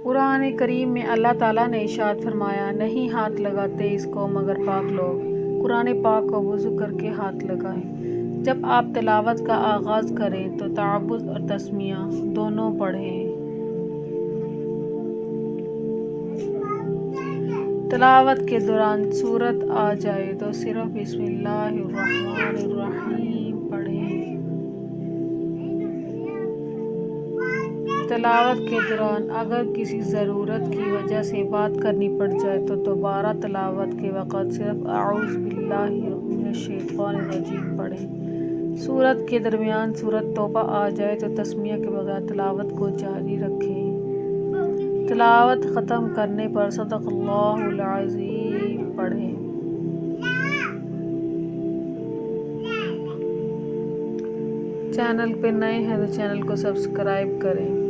قرآن کریم میں اللہ تعالیٰ نے ارشاد فرمایا، نہیں ہاتھ لگاتے اس کو مگر پاک لوگ۔ قرآن پاک کو وضو کر کے ہاتھ لگائیں۔ جب آپ تلاوت کا آغاز کریں تو تعوذ اور تسمیہ دونوں پڑھیں۔ تلاوت کے دوران سورت آ جائے تو صرف بسم اللہ الرحمن الرحیم پڑھیں۔ تلاوت کے دوران اگر کسی ضرورت کی وجہ سے بات کرنی پڑ جائے تو دوبارہ تلاوت کے وقت صرف اعوذ باللہ من الشیطان الرجیم پڑھیں۔ سورت کے درمیان سورت توبہ آ جائے تو تسمیہ کے بغیر تلاوت کو جاری رکھیں۔ تلاوت ختم کرنے پر صدق اللہ العظیم پڑھیں۔ چینل پہ نئے ہیں تو چینل کو سبسکرائب کریں۔